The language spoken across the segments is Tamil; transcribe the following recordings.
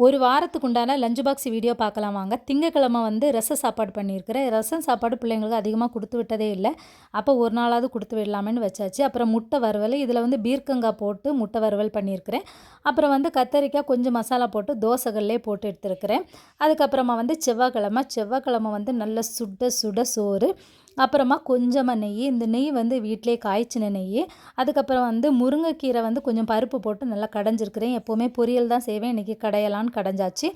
ஒரு வாரத்துக்கு உண்டான லஞ்ச் பாக்ஸ் வீடியோ பார்க்கலாம் வாங்க. திங்கக்கிழமை வந்து ரச சாப்பாடு பண்ணியிருக்கிறேன். ரசம் சாப்பாடு பிள்ளைங்களுக்கு அதிகமாக கொடுத்து விட்டதே இல்லை. அப்போ ஒரு நாளாவது கொடுத்து விடலாமேன்னு வச்சாச்சு. அப்புறம் முட்டை வறுவல், இதில் வந்து பீர்க்கங்காய் போட்டு முட்டை வறுவல் பண்ணியிருக்கிறேன். அப்புறம் வந்து கத்தரிக்காய் கொஞ்சம் மசாலா போட்டு தோசைகள்லேயே போட்டு எடுத்துருக்கிறேன். அதுக்கப்புறமா வந்து செவ்வாய்க்கிழமை வந்து நல்ல சுட சுட சோறு, அப்புறமா கொஞ்சமாக நெய். இந்த நெய் வந்து வீட்டிலே காய்ச்சின நெய். அதுக்கப்புறம் வந்து முருங்கைக்கீரை வந்து கொஞ்சம் பருப்பு போட்டு நல்லா கடைஞ்சிருக்கிறேன். எப்போவுமே பொரியல் தான் செய்வேன், இன்றைக்கி கடையலான்னு கடைஞ்சாச்சு.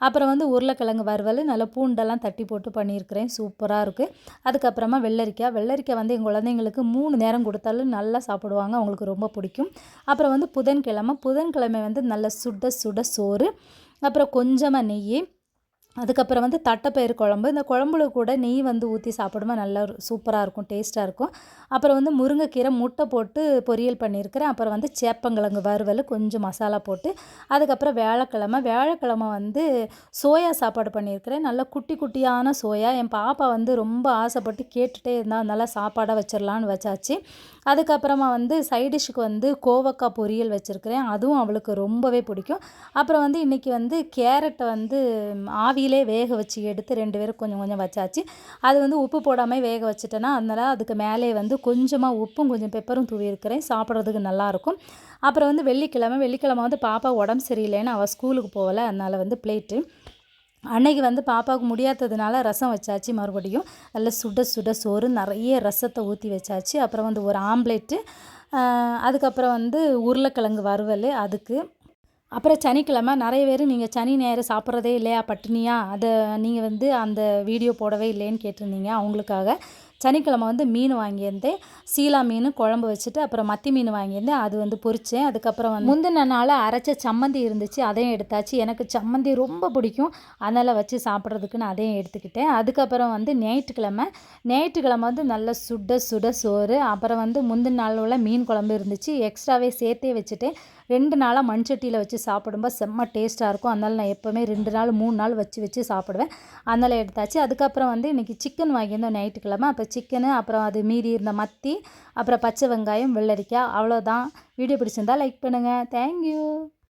அப்புறம் வந்து உருளைக்கிழங்கு வறுவல் நல்லா பூண்டெல்லாம் தட்டி போட்டு பண்ணியிருக்கிறேன், சூப்பராக இருக்குது. அதுக்கப்புறமா வெள்ளரிக்காய் வந்து எங்கள் குழந்தைங்களுக்கு 3 நேரம் கொடுத்தாலும் நல்லா சாப்பிடுவாங்க, அவங்களுக்கு ரொம்ப பிடிக்கும். அப்புறம் வந்து புதன்கிழமை வந்து நல்ல சுட சுட சோறு, அப்புறம் கொஞ்சமாக நெய். அதுக்கப்புறம் வந்து தட்டைப்பயிறு குழம்பு. இந்த குழம்புல கூட நெய் வந்து ஊற்றி சாப்பிடும்போது நல்லா சூப்பராக இருக்கும், டேஸ்ட்டாக இருக்கும். அப்புறம் வந்து முருங்கைக்கீரை முட்டை போட்டு பொரியல் பண்ணியிருக்கிறேன். அப்புறம் வந்து சேப்பங்கிழங்கு வறுவல் கொஞ்சம் மசாலா போட்டு. அதுக்கப்புறம் வியாழக்கிழமை வந்து சோயா சாப்பாடு பண்ணியிருக்கிறேன். நல்லா குட்டி குட்டியான சோயா. என் பாப்பா வந்து ரொம்ப ஆசைப்பட்டு கேட்டுகிட்டே இருந்தால், அதனால் சாப்பாடாக வச்சிடலான்னு வச்சாச்சு. அதுக்கப்புறமா வந்து சைடிஷ்ஷுக்கு வந்து கோவக்காய் பொரியல் வச்சுருக்கிறேன், அதுவும் அவளுக்கு ரொம்பவே பிடிக்கும். அப்புறம் வந்து இன்றைக்கி வந்து கேரட்டை வந்து ஆவியிலே வேக வச்சு எடுத்து 2 பேரும் கொஞ்சம் கொஞ்சம் வச்சாச்சு. அது வந்து உப்பு போடாமல் வேக வச்சுட்டேன்னா, அதனால் அதுக்கு மேலே வந்து கொஞ்சமாக உப்பும் கொஞ்சம் பெப்பரும் தூவியிருக்கிறேன், சாப்பிட்றதுக்கு நல்லாயிருக்கும். அப்புறம் வந்து வெள்ளிக்கிழமை வந்து பாப்பா உடம்பு சரியில்லைன்னு அவள் ஸ்கூலுக்கு போகலை, அதனால் வந்து பிளேட்டு அன்னைக்கு வந்து பாப்பாவுக்கு முடியாததுனால ரசம் வச்சாச்சு. மறுபடியும் நல்ல சுட சுட சோறு, நிறைய ரசத்தை ஊற்றி வச்சாச்சு. அப்புறம் வந்து ஒரு ஆம்லேட்டு, அதுக்கப்புறம் வந்து உருளைக்கிழங்கு வறுவல் அதுக்கு. அப்புறம் சனிக்கிழமை நிறைய பேர் நீங்கள் சனி ஞாயிறு சாப்பிட்றதே இல்லையா, பட்டினியா, அதை நீங்கள் வந்து அந்த வீடியோ போடவே இல்லைன்னு கேட்டிருந்தீங்க. அவங்களுக்காக சனிக்கிழமை வந்து மீன் வாங்கியிருந்தேன், சீலா மீன் குழம்பு வச்சுட்டு, அப்புறம் மத்தி மீன் வாங்கியிருந்தேன், அது வந்து பொரித்தேன். அதுக்கப்புறம் வந்து முந்தின நாள் அரைச்ச சம்மந்தி இருந்துச்சு, அதையும் எடுத்தாச்சு. எனக்கு சம்மந்தி ரொம்ப பிடிக்கும், அதனால் வச்சு சாப்பிட்றதுக்குன்னு அதையும் எடுத்துக்கிட்டேன். அதுக்கப்புறம் வந்து ஞாயிற்றுக்கிழமை வந்து நல்ல சுட சுட சோறு, அப்புறம் வந்து முந்தின நாள் உள்ள மீன் குழம்பு இருந்துச்சு, எக்ஸ்ட்ராவே சேர்த்தே வச்சுட்டேன். 2 நாளாக மண்சட்டியில் வச்சு சாப்பிடும்போது செம்ம டேஸ்ட்டாக இருக்கும். அதனால் நான் எப்போவுமே 2 நாள் 3 நாள் வச்சு சாப்பிடுவேன், அதனால் எடுத்தாச்சு. அதுக்கப்புறம் வந்து இன்றைக்கி சிக்கன் வாங்கியிருந்தோம் ஞாயிற்றுக்கிழமை. அப்போ சிக்கனு, அப்புறம் அது மீறி இருந்த மத்தி, அப்புறம் பச்சை வெங்காயம், வெள்ளரிக்காய், அவ்வளோதான். வீடியோ பிடிச்சிருந்தால் லைக் பண்ணுங்கள். தேங்க்யூ.